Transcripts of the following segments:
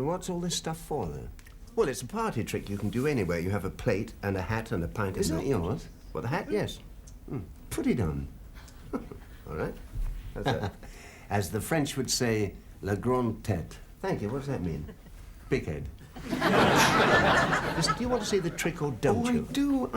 what's all this stuff for, though? Well, it's a party trick you can do anywhere. You have a plate and a hat and a pint of milk. Isn't that yours? Well, the hat, yes. Put it on. All right. As the French would say, la grande tête. Thank you. What does that mean? Big head. Listen, do you want to see the trick or don't you?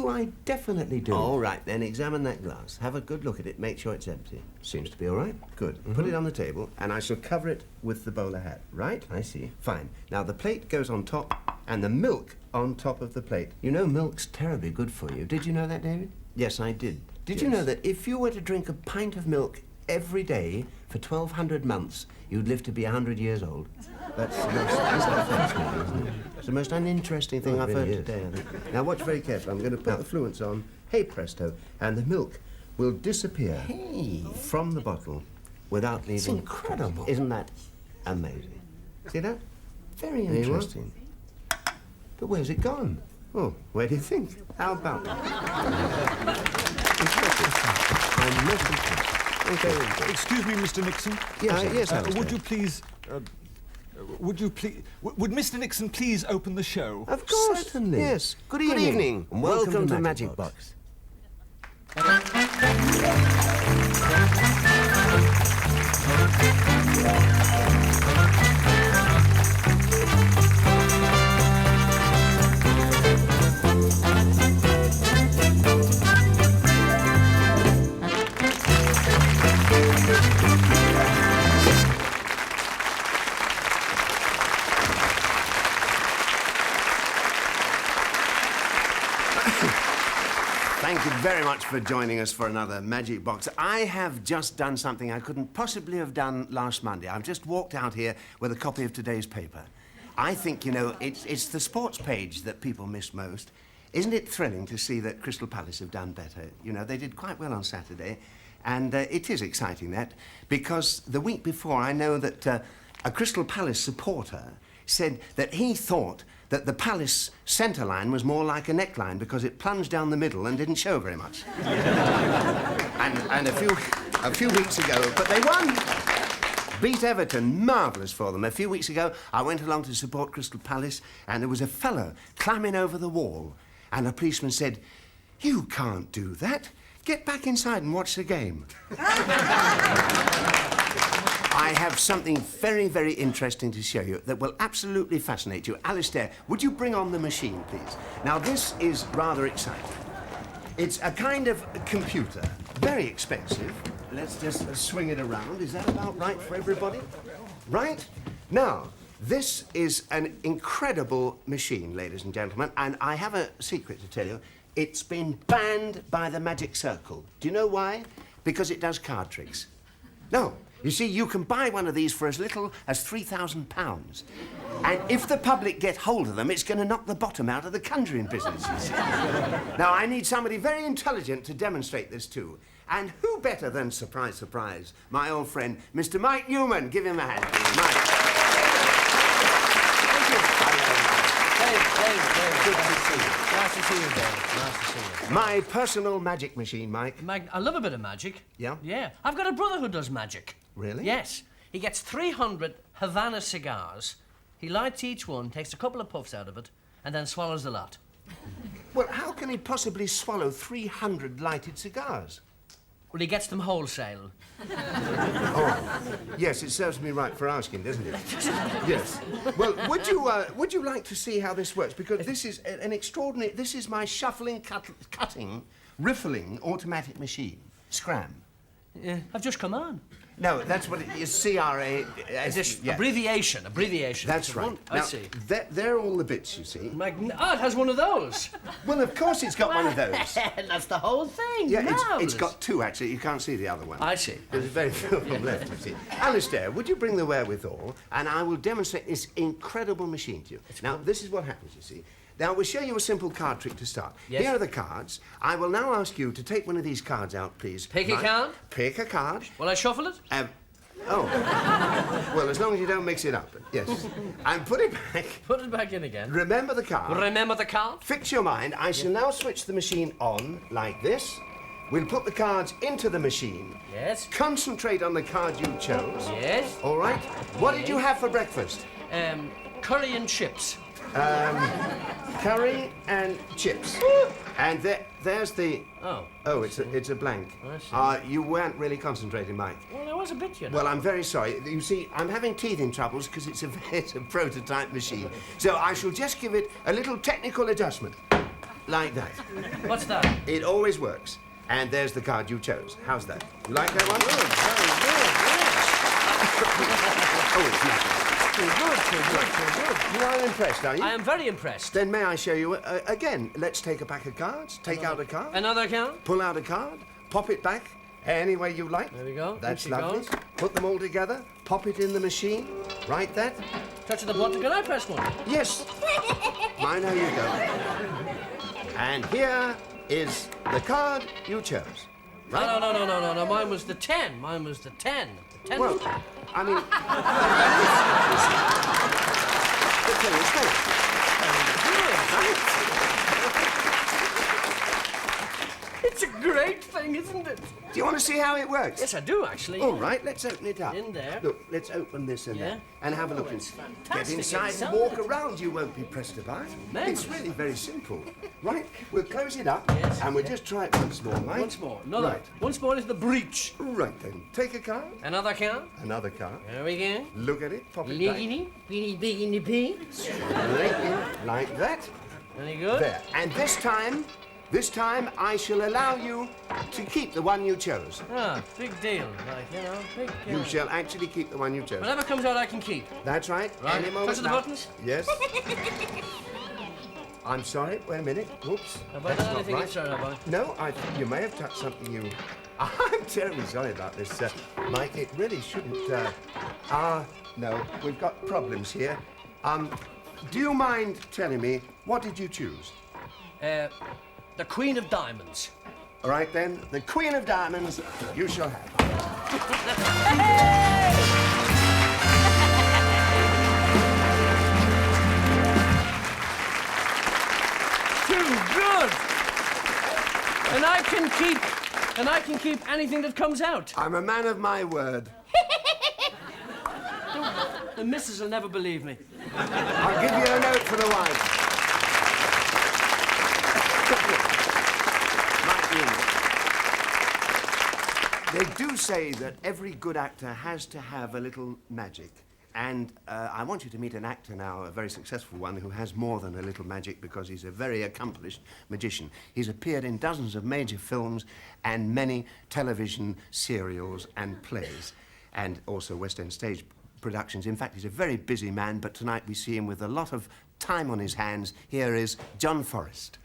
I definitely do. All right, then examine that glass. Have a good look at it. Make sure it's empty. Seems to be all right. Good. Put it on the table, and I shall cover it with the bowler hat. Right? I see. Fine. Now, the plate goes on top, and the milk on top of the plate. You know milk's terribly good for you. Did you know that, David? Yes, I did. Did you know that if you were to drink a pint of milk every day for 1,200 months, you'd live to be 100 years old? That's the most fascinating, isn't it? It's the most uninteresting thing I've heard today, I think. Now, watch very carefully. I'm going to put the fluence on. Hey, presto. And the milk will disappear from the bottle without leaving. It's incredible. Isn't that amazing? See that? Very interesting. But where's it gone? Oh, where do you think? How about that? I'm most impressed. Okay. Excuse me, Mr. Nixon. Yes, Alistair. Would you please... Would Mr. Nixon please open the show? Of course. Certainly. Yes. Good evening. And welcome to Magic Box. Thank you very much for joining us for another Magic Box. I have just done something I couldn't possibly have done last Monday. I've just walked out here with a copy of today's paper. I think, you know, it's the sports page that people miss most. Isn't it thrilling to see that Crystal Palace have done better? You know, they did quite well on Saturday, and it is exciting, that, because the week before I know that a Crystal Palace supporter said that he thought that the Palace centre line was more like a neckline because it plunged down the middle and didn't show very much. and a few weeks ago, but they won. Beat Everton, marvellous for them. A few weeks ago, I went along to support Crystal Palace, and there was a fellow climbing over the wall, and a policeman said, "You can't do that. Get back inside and watch the game." I have something very, very interesting to show you that will absolutely fascinate you. Alistair, would you bring on the machine, please? Now, this is rather exciting. It's a kind of computer, very expensive. Let's just swing it around. Is that about right for everybody? Right? Now, this is an incredible machine, ladies and gentlemen, and I have a secret to tell you. It's been banned by the Magic Circle. Do you know why? Because it does card tricks. No. You see, you can buy one of these for as little as £3,000. And if the public get hold of them, it's going to knock the bottom out of the conjuring business, you see. Now, I need somebody very intelligent to demonstrate this to. And who better than, surprise, surprise, my old friend, Mr. Mike Newman. Give him a hand, please. Mike. David. Good to see you. Nice to see you, David. Nice to see you. My personal magic machine, Mike. I love a bit of magic. Yeah? Yeah. I've got a brother who does magic. Really? Yes. He gets 300 Havana cigars. He lights each one, takes a couple of puffs out of it, and then swallows the lot. Well, how can he possibly swallow 300 lighted cigars? Well, he gets them wholesale. Oh, yes, it serves me right for asking, doesn't it? Yes. Well, would you like to see how this works? Because this is an extraordinary... This is my shuffling, cutting, riffling automatic machine. Scram. Yeah, I've just come on. No, that's what it is. CRA. Yeah. Abbreviation. That's right. I see. They're all the bits, you see. Oh, it has one of those. Well, of course it's got one of those. That's the whole thing. Yeah, it's got two, actually. You can't see the other one. I see. There's very few of them left, you see. Alistair, would you bring the wherewithal, and I will demonstrate this incredible machine to you. Now, this is what happens, you see. Now, we'll show you a simple card trick to start. Yes. Here are the cards. I will now ask you to take one of these cards out, please. Pick a card? Pick a card. Will I shuffle it? Well, as long as you don't mix it up. Yes. And put it back. Put it back in again. Remember the card. Remember the card? Fix your mind. I shall now switch the machine on, like this. We'll put the cards into the machine. Yes. Concentrate on the card you chose. Yes. All right. What did you have for breakfast? Curry and chips. Curry and chips. And there's the... Oh. Oh, it's a blank. I see. You weren't really concentrating, Mike. Well, I was a bit, you know. Well, I'm very sorry. You see, I'm having teething troubles because it's a prototype machine. So I shall just give it a little technical adjustment. Like that. What's that? It always works. And there's the card you chose. How's that? You like that one? Good, very good, yes. Oh, it's lovely. Too good, too good, too good. You are impressed, are you? I am very impressed. Then may I show you again? Let's take a pack of cards. Take out a card. Another count? Pull out a card. Pop it back any way you like. There we go. That's Here she lovely. goes. Put them all together. Pop it in the machine. Right that. Touch of the button. Can I press one? Yes. Mine, how you go. And here is the card you chose. Right? No. Mine was the 10. Mine was the 10. The 10. Well, I mean... the 10 is full. It's a great thing, isn't it? Do you want to see how it works? Yes, I do, actually. All right, let's open it up. In there. Look, let's open this in there and have a look inside. Get fantastic inside inside. and walk around. You won't be pressed about. Tremendous. It's really very simple. Right, we'll close it up Yes, and we'll just try it once more, Mike. Once more. Another. Right. Once more is the breach. Right then, take a card. Another count. Another card. There we go. Look at it. Pop it back. Liggity, bitty, biggity, pee. Straight in, like that. Very good. There. And this time I shall allow you to keep the one you chose. Ah, big deal. Like, you know, big deal. You shall actually keep the one you chose. Whatever comes out, I can keep. That's right. Right. Any moment Touch the now. buttons? Yes. I'm sorry. Wait a minute. Whoops. Have I That's done not anything right. inside, have I? No, you may have touched something you... I'm terribly sorry about this, Mike. It really shouldn't... no, we've got problems here. Do you mind telling me, what did you choose? The Queen of Diamonds. All right, then, the Queen of Diamonds you shall have. Too good. And I can keep anything that comes out. I'm a man of my word. The missus will never believe me. I'll give you a note for the wife. They do say that every good actor has to have a little magic. And I want you to meet an actor now, a very successful one, who has more than a little magic because he's a very accomplished magician. He's appeared in dozens of major films and many television serials and plays, and also West End stage productions. In fact, he's a very busy man, but tonight we see him with a lot of time on his hands. Here is John Forrest.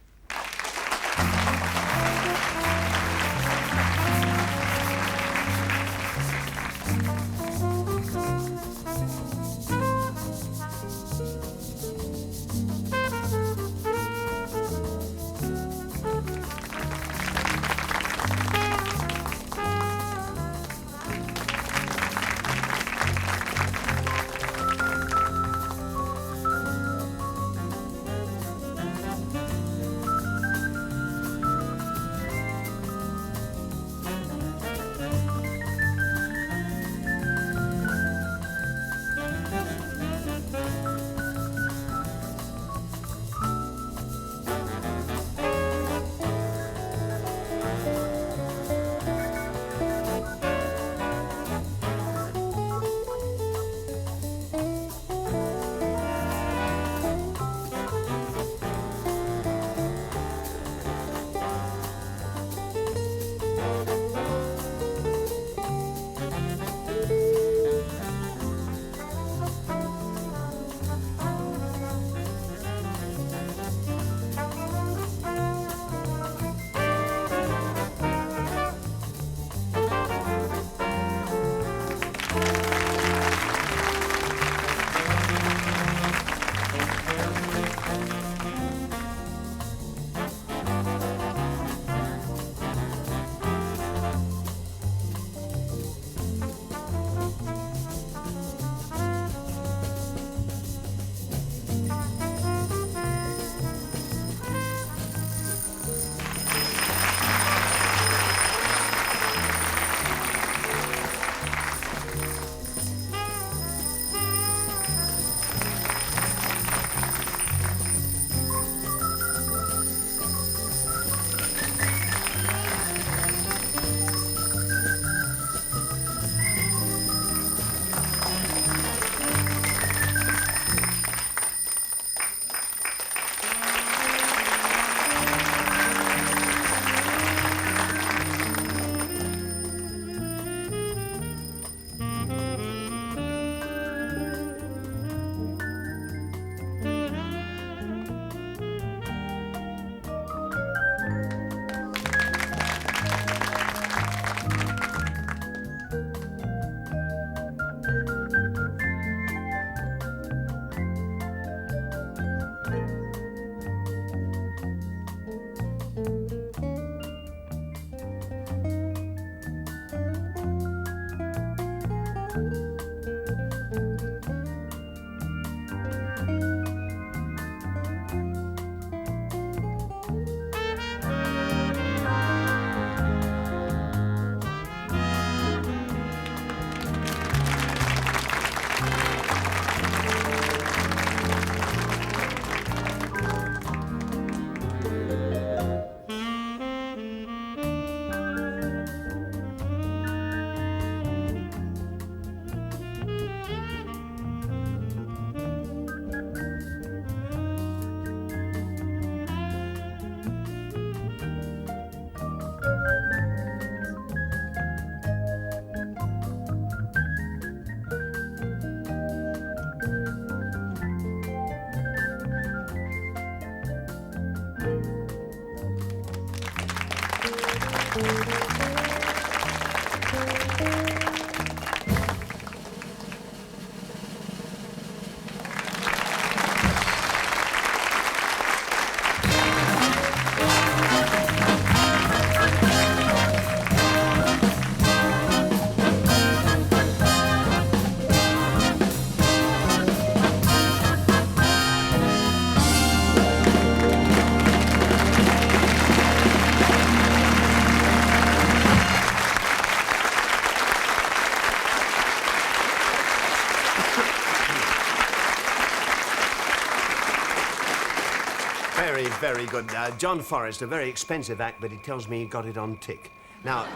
Very, very good. John Forrest, a very expensive act, but he tells me he got it on tick. Now,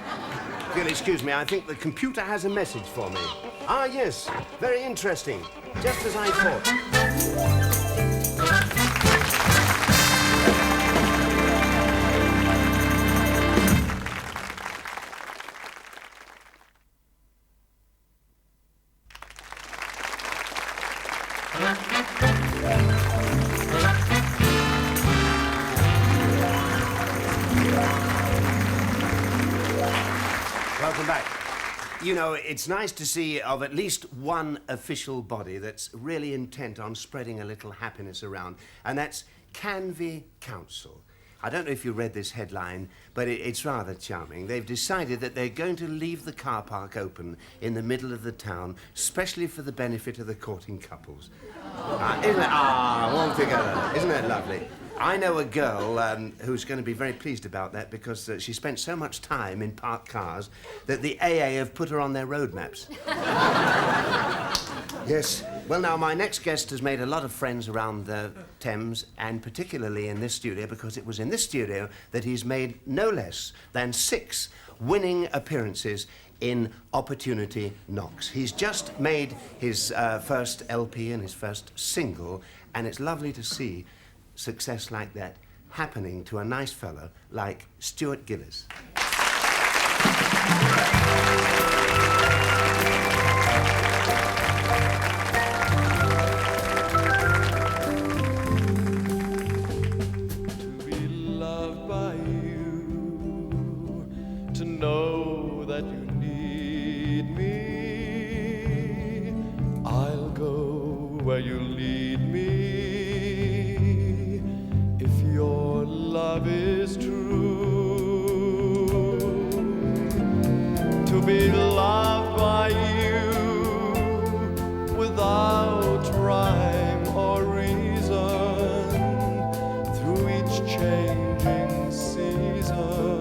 if you'll excuse me, I think the computer has a message for me. Ah, yes. Very interesting. Just as I thought. Welcome back. You know, it's nice to see of at least one official body that's really intent on spreading a little happiness around, and that's Canvey Council. I don't know if you read this headline, but it's rather charming. They've decided that they're going to leave the car park open in the middle of the town, especially for the benefit of the courting couples. Isn't it? All together. Isn't that lovely? I know a girl who's going to be very pleased about that because she spent so much time in parked cars that the AA have put her on their road maps. Yes. Well, now, my next guest has made a lot of friends around the Thames, and particularly in this studio, because it was in this studio that he's made no less than 6 winning appearances in Opportunity Knocks. He's just made his first LP and his first single, and it's lovely to see success like that happening to a nice fellow like Stuart Gillis. To be loved by you, to know that you need me, I'll go where you lead me. Your love is true. To be loved by you without rhyme or reason, through each changing season,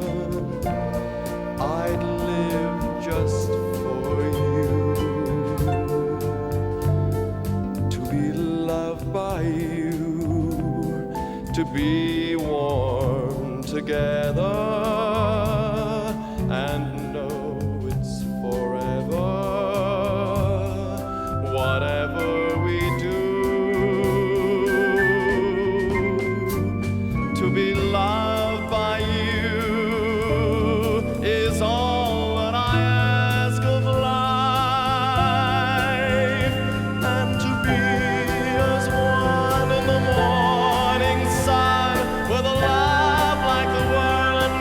I'd live just for you. To be loved by you, to be warm together and know it's forever, whatever we do. To be loved by you is all that I ask of life, and to be as one in the morning with a love like the world and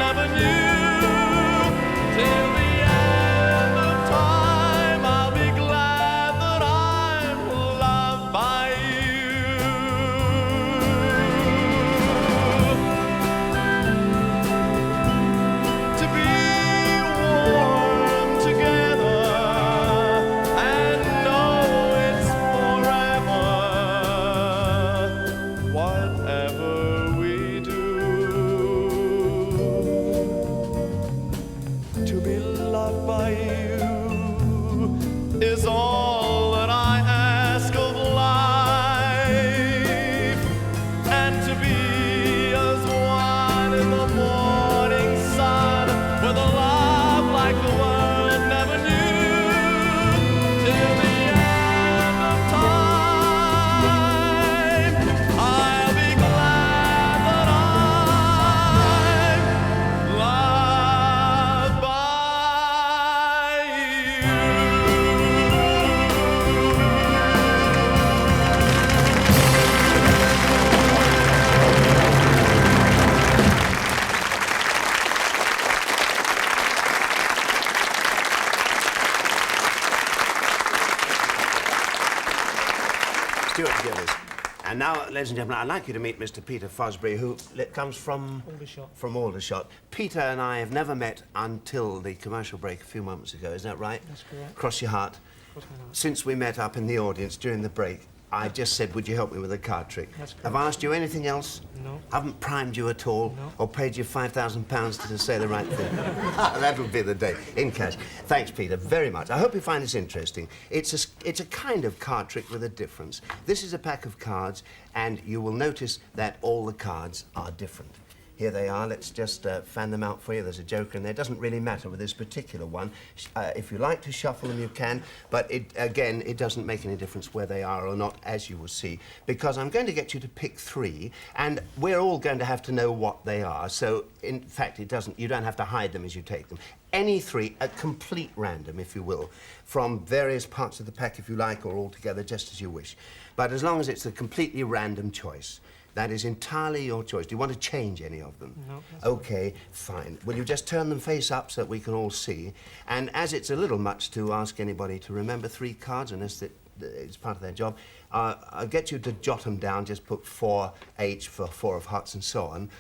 And now, ladies and gentlemen, I'd like you to meet Mr. Peter Fosbury, who comes from... Aldershot. From Aldershot. Peter and I have never met until the commercial break a few moments ago, is that right? That's correct. Cross your heart. Cross my heart. Since we met up in the audience during the break, I just said, would you help me with a card trick? That's correct. Have I asked you anything else? No. Haven't primed you at all? No. Or paid you £5,000 to say the right thing? That would be the day, in cash. Thanks, Peter, very much. I hope you find this interesting. It's a kind of card trick with a difference. This is a pack of cards, and you will notice that all the cards are different. Here they are. Let's just fan them out for you. There's a joker in there. It doesn't really matter with this particular one. If you like to shuffle them, you can. But, again, it doesn't make any difference where they are or not, as you will see, because I'm going to get you to pick 3, and we're all going to have to know what they are. So, in fact, you don't have to hide them as you take them. Any 3, at complete random, if you will, from various parts of the pack, if you like, or all together, just as you wish. But as long as it's a completely random choice. That is entirely your choice. Do you want to change any of them? No. OK, fine. Will you just turn them face up so that we can all see? And as it's a little much to ask anybody to remember 3 cards, unless it's part of their job, I'll get you to jot them down, just put 4H for 4 of hearts and so on,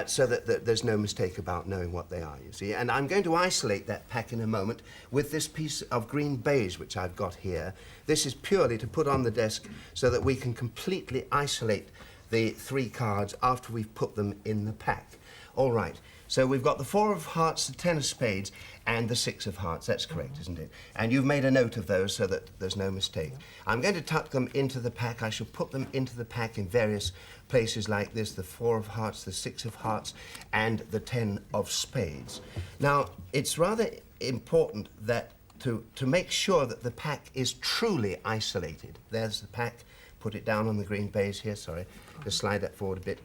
so that there's no mistake about knowing what they are, you see. And I'm going to isolate that pack in a moment with this piece of green beige which I've got here. This is purely to put on the desk so that we can completely isolate the 3 cards after we've put them in the pack. All right, so we've got the 4 of hearts, the 10 of spades, and the 6 of hearts. That's correct, isn't it? And you've made a note of those so that there's no mistake. I'm going to tuck them into the pack. I shall put them into the pack in various places like this, the 4 of hearts, the 6 of hearts, and the 10 of spades. Now, it's rather important that to make sure that the pack is truly isolated. There's the pack. Put it down on the green baize here, sorry. Just slide that forward a bit.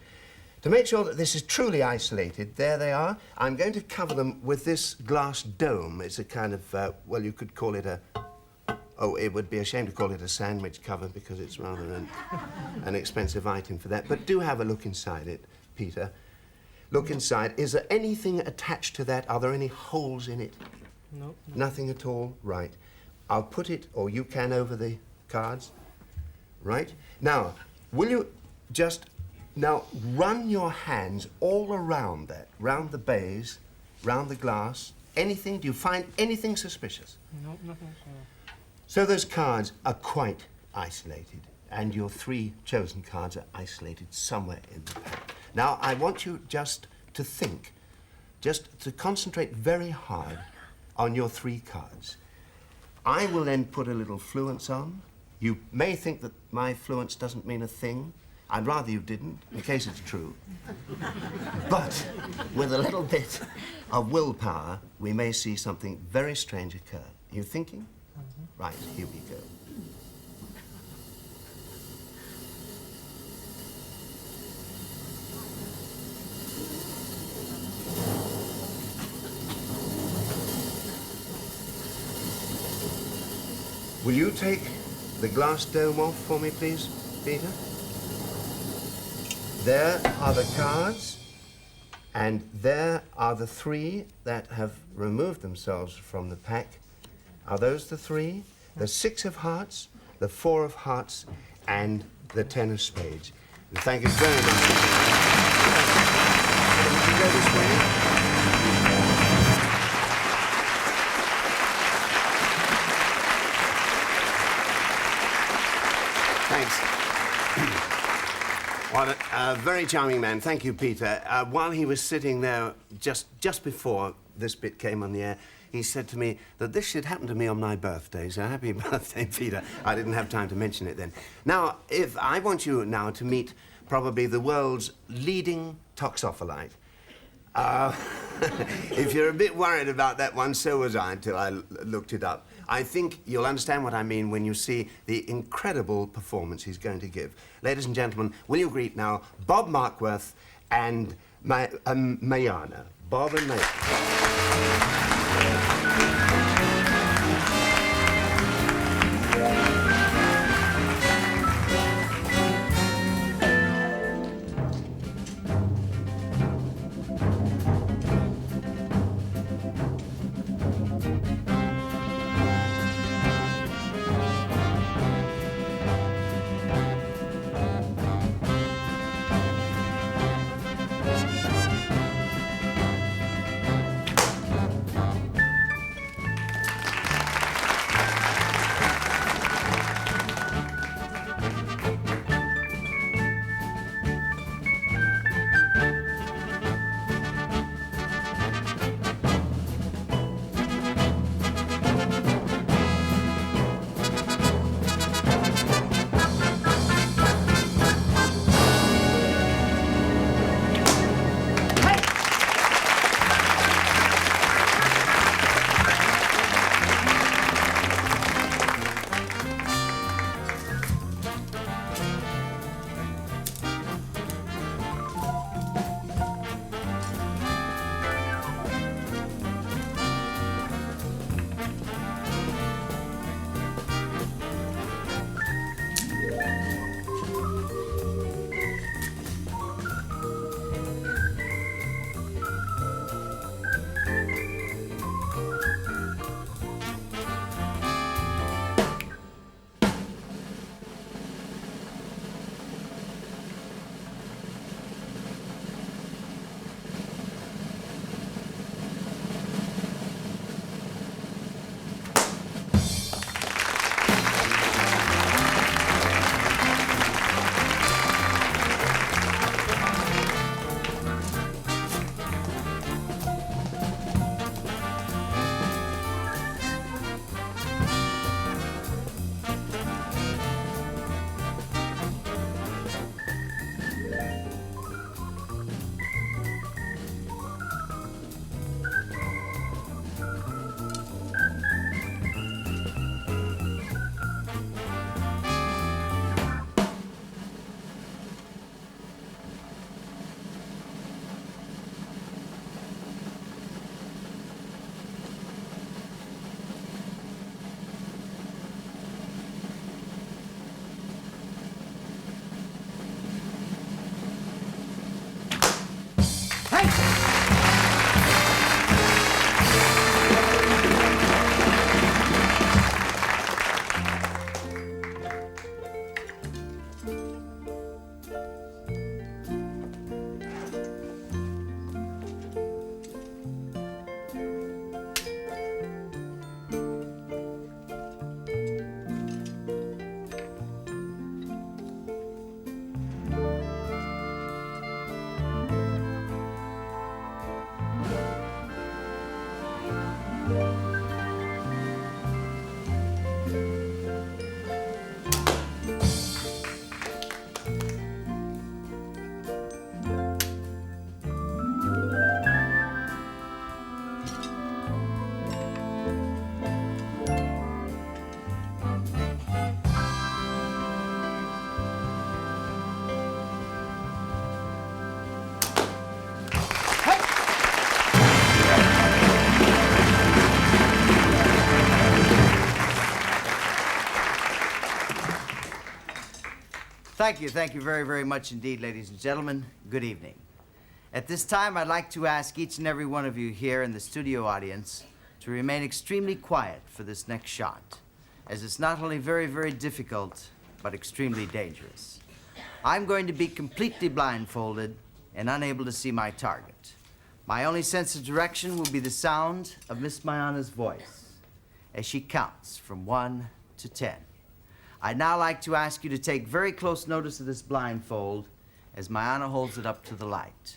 To make sure that this is truly isolated, there they are. I'm going to cover them with this glass dome. It's a kind of, well, you could call it a... Oh, it would be a shame to call it a sandwich cover because it's rather an expensive item for that. But do have a look inside it, Peter. Look inside. Is there anything attached to that? Are there any holes in it? No. Nothing at all? Right. I'll put it, or you can, over the cards. Right? Now, will you just now run your hands all around that, round the baize, round the glass, anything? Do you find anything suspicious? No, nothing. So those cards are quite isolated, and your 3 chosen cards are isolated somewhere in the pack. Now, I want you just to think, just to concentrate very hard on your 3 cards. I will then put a little fluence on. You may think that my fluence doesn't mean a thing. I'd rather you didn't, in case it's true. But with a little bit of willpower, we may see something very strange occur. Are you thinking? Right, here we go. Will you take the glass dome off for me, please, Peter? There are the cards, and there are the 3 that have removed themselves from the pack. Are those the 3? The 6 of hearts, the 4 of hearts, and the 10 of spades. And thank you very much. Can you go this way? Thanks. What a very charming man. Thank you, Peter. While he was sitting there, just before this bit came on the air, he said to me that this should happen to me on my birthday. So happy birthday, Peter. I didn't have time to mention it then. Now, if I want you now to meet probably the world's leading toxopholite. If you're a bit worried about that one, so was I until I looked it up. I think you'll understand what I mean when you see the incredible performance he's going to give. Ladies and gentlemen, will you greet now Bob Markworth and Mayana. Bob and Mayana. Thank you very, very much indeed, ladies and gentlemen. Good evening. At this time, I'd like to ask each and every one of you here in the studio audience to remain extremely quiet for this next shot, as it's not only very, very difficult, but extremely dangerous. I'm going to be completely blindfolded and unable to see my target. My only sense of direction will be the sound of Miss Mayana's voice as she counts from 1 to 10. I'd now like to ask you to take very close notice of this blindfold as Mayana holds it up to the light.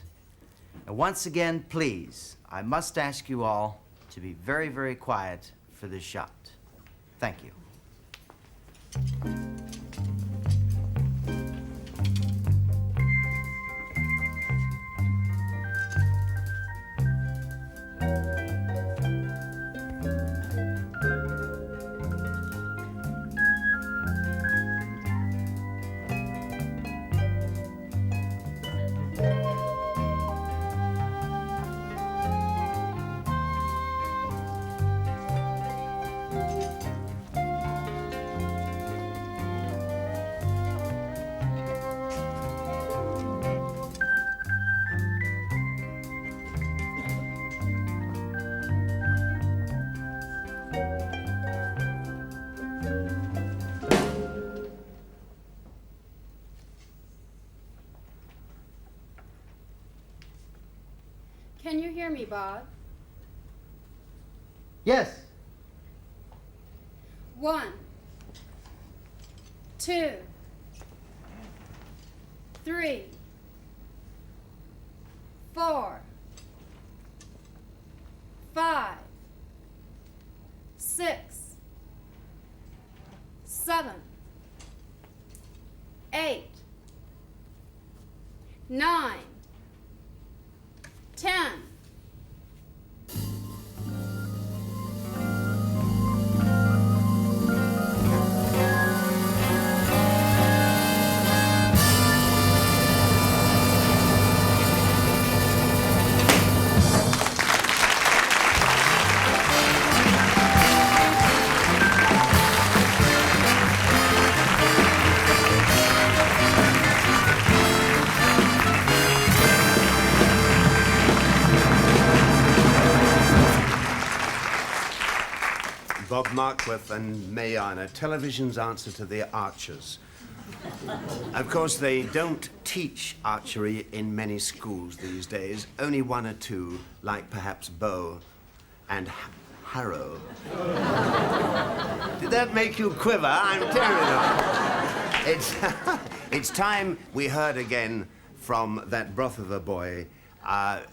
And once again, please, I must ask you all to be very, very quiet for this shot. Thank you. Can you hear me, Bob? Yes. 1, 2, 3, 4, 5, 6, 7, 8, 9, 10. Bob Markworth and Mayana, television's answer to the Archers. Of course, they don't teach archery in many schools these days. Only 1 or 2, like perhaps Bow and Harrow. Did that make you quiver? I'm terrified. It's time we heard again from that broth of a boy,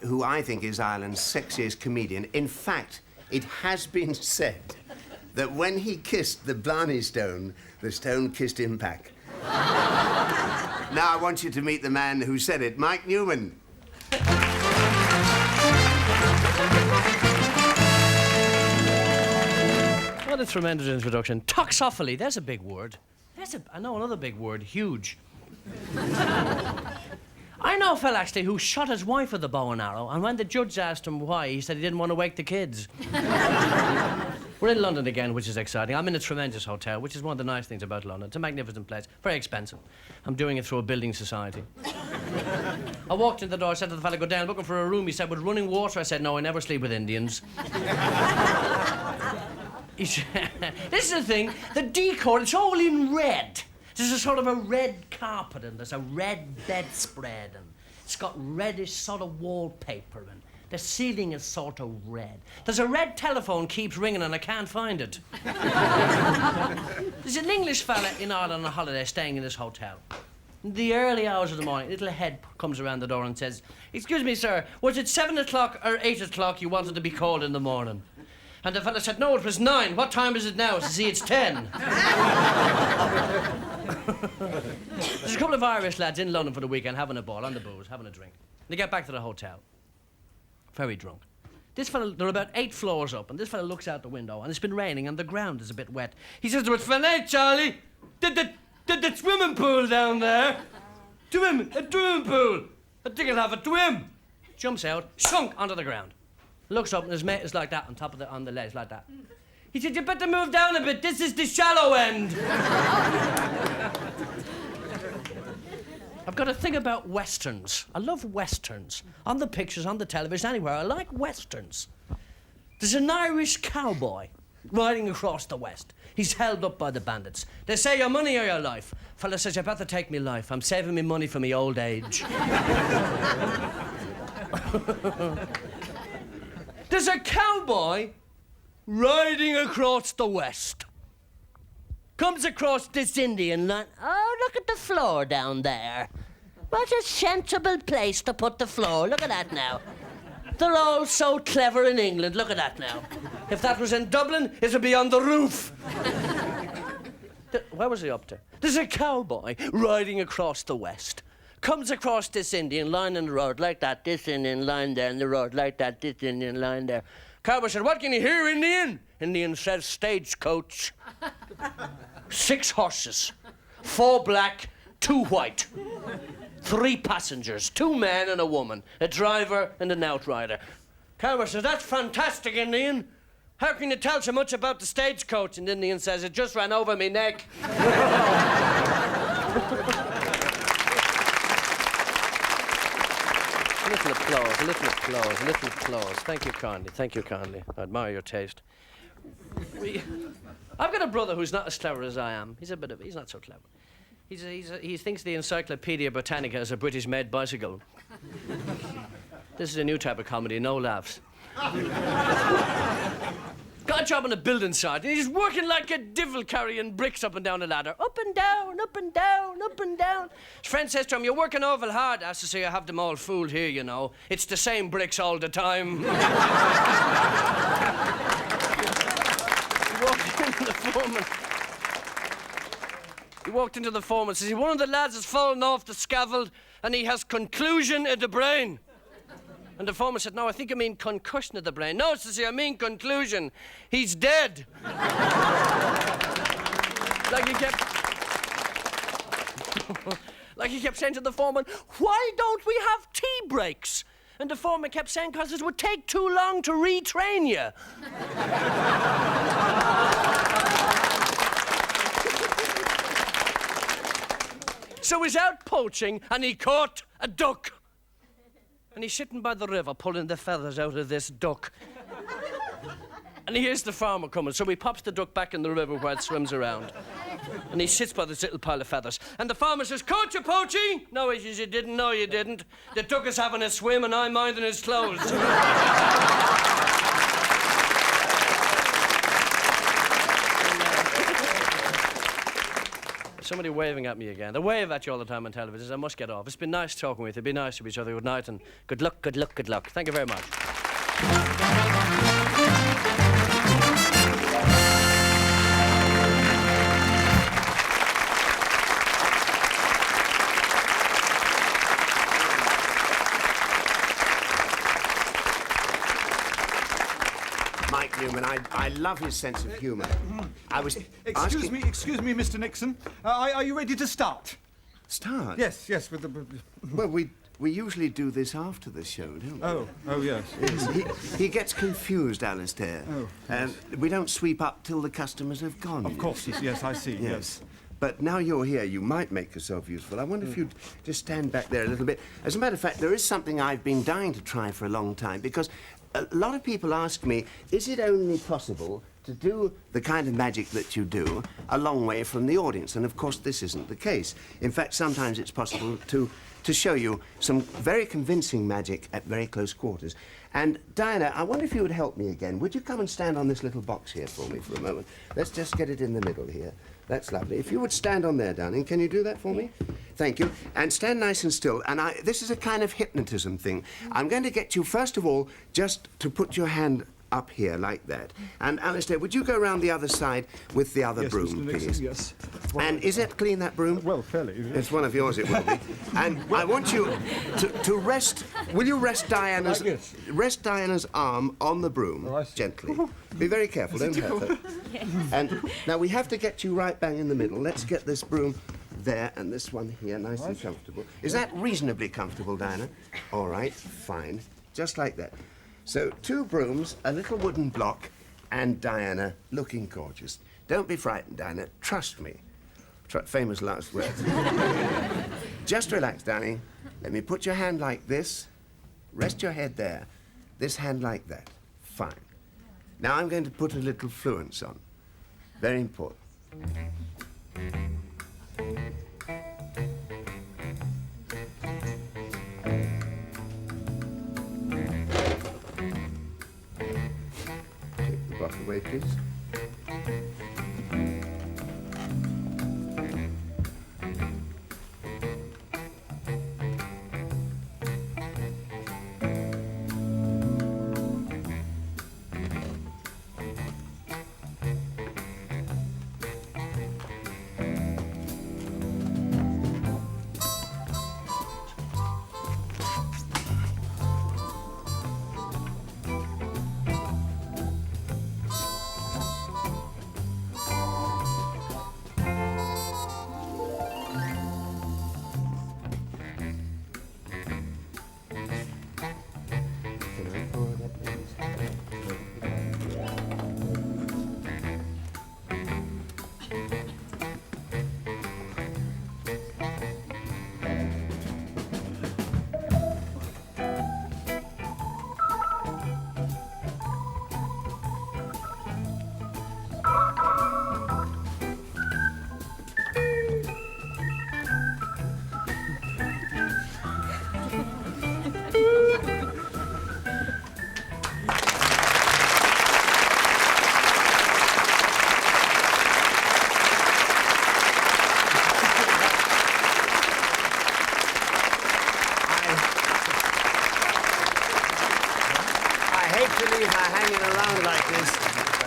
who I think is Ireland's sexiest comedian. In fact, it has been said that when he kissed the Blarney Stone, the stone kissed him back. Now I want you to meet the man who said it, Mike Newman. What a tremendous introduction. Toxophilie, there's a big word. I know another big word, huge. I know a fella, actually, who shot his wife with a bow and arrow, and when the judge asked him why, he said he didn't want to wake the kids. We're in London again, which is exciting. I'm in a tremendous hotel, which is one of the nice things about London. It's a magnificent place, very expensive. I'm doing it through a building society. I walked in the door, I said to the fella, go down, looking for a room. He said, with running water? I said, no, I never sleep with Indians. He said, this is the thing, the decor, it's all in red. There's a sort of a red carpet, and there's a red bedspread, and it's got reddish sort of wallpaper, and the ceiling is sort of red. There's a red telephone keeps ringing, and I can't find it. There's an English fella in Ireland on a holiday staying in this hotel. In the early hours of the morning, a little head comes around the door and says, excuse me, sir, was it 7 o'clock or 8 o'clock you wanted to be called in the morning? And the fella said, no, it was 9. What time is it now? I see, it's 10. There's a couple of Irish lads in London for the weekend having a ball, on the booze, having a drink. They get back to the hotel, very drunk. This fella, they're about 8 floors up, and this fella looks out the window, and it's been raining, and the ground is a bit wet. He says to us, "Hey, Charlie, did the swimming pool down there? A swimming pool. I think I'll have a swim." Jumps out, sunk onto the ground. Looks up, and his mate is like that, on the ledge, like that. He said, you better move down a bit, this is the shallow end. I've got a thing about westerns. I love westerns. On the pictures, on the television, anywhere. I like westerns. There's an Irish cowboy riding across the West. He's held up by the bandits. They say, your money or your life. Fella says, you better take me life. I'm saving me money for me old age. There's a cowboy riding across the West. Comes across this Indian line. Oh, look at the floor down there. What a sensible place to put the floor. Look at that now. They're all so clever in England. Look at that now. If that was in Dublin, it would be on the roof. Where was he up to? There's a cowboy riding across the West. Comes across this Indian lying in the road like that. This Indian lying there in the road like that. This Indian lying there. Cowboy said, what can you hear, Indian? Indian says, stagecoach. 6 horses. 4 black, 2 white. 3 passengers, 2 men and a woman, a driver and an outrider. Cowboy says, that's fantastic, Indian. How can you tell so much about the stagecoach? And Indian says, it just ran over me neck. A little applause, a little applause, a little applause. Thank you kindly, thank you kindly. I admire your taste. I've got a brother who's not as clever as I am. He's not so clever. He thinks the Encyclopedia Britannica is a British-made bicycle. This is a new type of comedy, no laughs. Got a job on a building site, and he's working like a devil carrying bricks up and down a ladder. Up and down, up and down, up and down. His friend says to him, you're working awful hard. Has to say, I have them all fooled here, you know. It's the same bricks all the time. He walked into the foreman and says, one of the lads has fallen off the scaffold and he has conclusion in the brain. And the foreman said, no, I think I mean concussion of the brain. No, says he, I mean conclusion. He's dead. Like he kept saying to the foreman, why don't we have tea breaks? And the foreman kept saying, because it would take too long to retrain you. So he's out poaching and he caught a duck. And he's sitting by the river pulling the feathers out of this duck. And he hears the farmer coming, so he pops the duck back in the river where it swims around. And he sits by this little pile of feathers. And the farmer says, caught you poaching? No, he says, you didn't. No, you didn't. The duck is having a swim and I'm minding his clothes. Somebody waving at me again. They wave at you all the time on television. I must get off. It's been nice talking with you. Be nice to each other. Good night and good luck, good luck, good luck. Thank you very much. Mike Newman, I love his sense of humour. I was Excuse me, Mr. Nixon. Are you ready to start? Start? Yes, with the... Well, we usually do this after the show, don't we? Oh, yes. Yes, he gets confused, Alistair. Oh, And we don't sweep up till the customers have gone. Of course, yes, I see, Yes. But now you're here, you might make yourself useful. I wonder if you'd just stand back there a little bit. As a matter of fact, there is something I've been dying to try for a long time, because a lot of people ask me, is it only possible to do the kind of magic that you do a long way from the audience? And of course, this isn't the case. In fact, sometimes it's possible to show you some very convincing magic at very close quarters. And Diana, I wonder if you would help me again. Would you come and stand on this little box here for me for a moment? Let's just get it in the middle here. That's lovely. If you would stand on there, darling. Can you do that for me? Thank you. And stand nice and still. And this is a kind of hypnotism thing. I'm going to get you, first of all, just to put your hand up here like that. And Alistair, would you go around the other side with the other broom, Mr. Nixon, please? yes. And is it clean, that broom? Well, fairly. It's one of yours, it will be. And I want you to rest. Will you rest Diana's arm on the broom gently? Be very careful, don't hurt her. And now we have to get you right bang in the middle. Let's get this broom there and this one here, nice and comfortable. Is that reasonably comfortable, Diana? All right, fine. Just like that. So 2 brooms, a little wooden block, and Diana looking gorgeous. Don't be frightened, Diana. Trust me. Famous last words. Just relax, darling. Let me put your hand like this. Rest your head there. This hand like that. Fine. Now I'm going to put a little fluence on. Very important. Take the bottle away, please.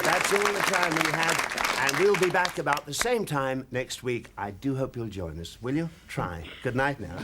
That's all the time we have, and we'll be back about the same time next week. I do hope you'll join us, will you? Try. Good night now.